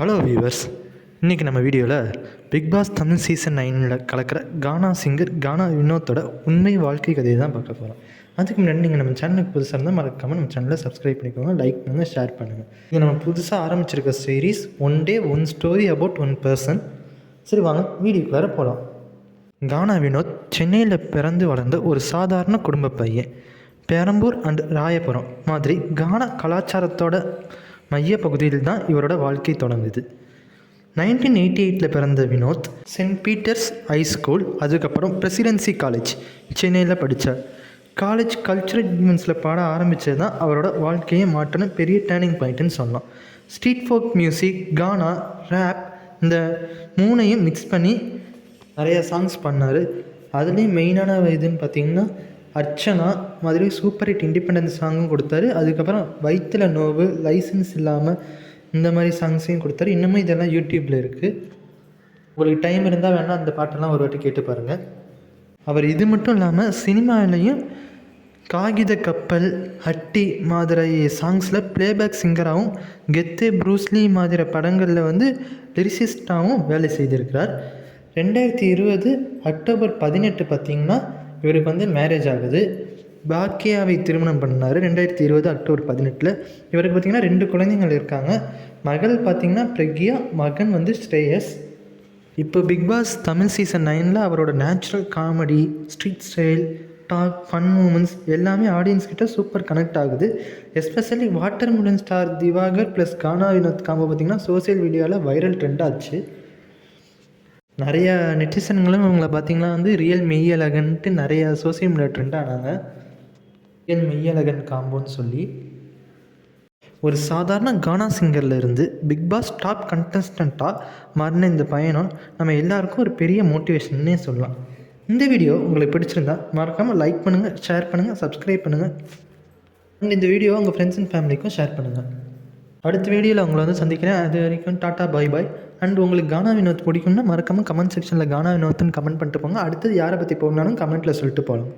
Hello viewers, இன்றைக்கி நம்ம வீடியோவில் பிக் பாஸ் தமிழ் சீசன் 9 கலக்கிற கானா சிங்கர் கானா வினோத்தோட உண்மை வாழ்க்கை கதையை தான் பார்க்க போகிறோம். அதுக்கு முன்னாடி நீங்கள் நம்ம சேனலுக்கு புதுசாக இருந்தால் மறக்காமல் நம்ம சேனலை சப்ஸ்கிரைப் பண்ணிக்கோங்க, லைக் பண்ணுங்கள், ஷேர் பண்ணுங்கள். இது நம்ம புதுசாக ஆரம்பிச்சிருக்க series one day one story about one person. சரி வாங்க வீடியோக்குள்ளார போகலாம். கானா வினோத் சென்னையில் பிறந்து வளர்ந்த ஒரு சாதாரண குடும்ப பையன். பெரம்பூர் அண்ட் ராயபுரம் மாதிரி கானா கலாச்சாரத்தோட மைய பகுதியில் தான் இவரோட வாழ்க்கை தொடங்குது. 1988 பிறந்த வினோத் சென்ட் பீட்டர்ஸ் ஹைஸ்கூல், அதுக்கப்புறம் பிரசிடென்சி காலேஜ் சென்னையில் படித்தார். காலேஜ் கல்ச்சுரல் ஈவெண்ட்ஸில் பாட ஆரம்பித்தது தான் அவரோட வாழ்க்கையை மாற்றின பெரிய டேர்னிங் பாயிண்ட்டுன்னு சொல்லலாம். ஸ்ட்ரீட் ஃபோக் மியூசிக், கானா, ரேப் இந்த மூணையும் மிக்ஸ் பண்ணி நிறைய சாங்ஸ் பண்ணார். அதுலேயும் மெயினான இதுன்னு பார்த்திங்கன்னா அர்ச்சனா மாதிரி சூப்பர் ஹிட் இண்டிபெண்டன்ஸ் சாங்கும் கொடுத்தாரு. அதுக்கப்புறம் வயிற்றுல நோவு, லைசன்ஸ் இல்லாமல் இந்த மாதிரி சாங்ஸையும் கொடுத்தாரு. இன்னமும் இதெல்லாம் யூடியூப்பில் இருக்குது. உங்களுக்கு டைம் இருந்தால் வேணால் அந்த பாட்டெல்லாம் ஒரு வாட்டி கேட்டு பாருங்கள். அவர் இது மட்டும் இல்லாமல் சினிமாவிலையும் காகித கப்பல், ஹட்டி மாதிரி சாங்ஸில் ப்ளேபேக் சிங்கராகவும், கெத்து, ப்ரூஸ்லி மாதிரி படங்களில் லிரிசிஸ்டாகவும் வேலை செய்திருக்கிறார். 2020 அக்டோபர் 18 பார்த்திங்கன்னா இவருக்கு மேரேஜ் ஆகுது. பாக்கியாவை திருமணம் பண்ணார் 2020 அக்டோபர் 18. இவருக்கு பார்த்திங்கன்னா 2 குழந்தைங்கள் இருக்காங்க. மகள் பார்த்திங்கன்னா பிரக்யா, மகன் ஸ்ரேயஸ். இப்போ பிக் பாஸ் தமிழ் சீசன் 9 அவரோட natural comedy, street style, talk, fun moments எல்லாமே ஆடியன்ஸ் கிட்ட சூப்பர் கனெக்ட் ஆகுது. Especially watermelon star Diwakar plus Gana Vinoth combo பார்த்திங்கன்னா சோசியல் மீடியாவில் வைரல் ட்ரெண்ட் ஆச்சு. நிறையா நெட்டிசன்களும் இவங்களை பார்த்திங்கன்னா ரியல் மெய்யழகன்ட்டு நிறையா சோசியல் மீடியா ட்ரெண்ட் ஆனாங்க. ரியல் மெய்யழகன் காம்போன்னு சொல்லி ஒரு சாதாரண கானா சிங்கரில் இருந்து பிக் பாஸ் டாப் கண்டஸ்டண்ட்டாக மாறின இந்த பயணம் நம்ம எல்லாருக்கும் ஒரு பெரிய மோட்டிவேஷன்னே சொல்லலாம். இந்த வீடியோ உங்களுக்கு பிடிச்சிருந்தா மறக்காமல் லைக் பண்ணுங்கள், ஷேர் பண்ணுங்கள், சப்ஸ்கிரைப் பண்ணுங்கள். அண்ட் இந்த வீடியோவை உங்கள் ஃப்ரெண்ட்ஸ் அண்ட் ஃபேமிலிக்கும் ஷேர் பண்ணுங்கள். அடுத்த வீடியோவில் உங்களை சந்திக்கிறேன். அது வரைக்கும் டாட்டா, பாய் பாய். அண்ட் உங்களுக்கு கானா வினோத் பிடிக்கும்னா மறக்காமல் கமெண்ட் செக்ஷனில் கானா வினோத்னு கமெண்ட் பண்ணிட்டு போங்க. அடுத்தது யாரை பற்றி போகணுன்னாலும் கமெண்ட்டில் சொல்லிட்டு போகலாம்.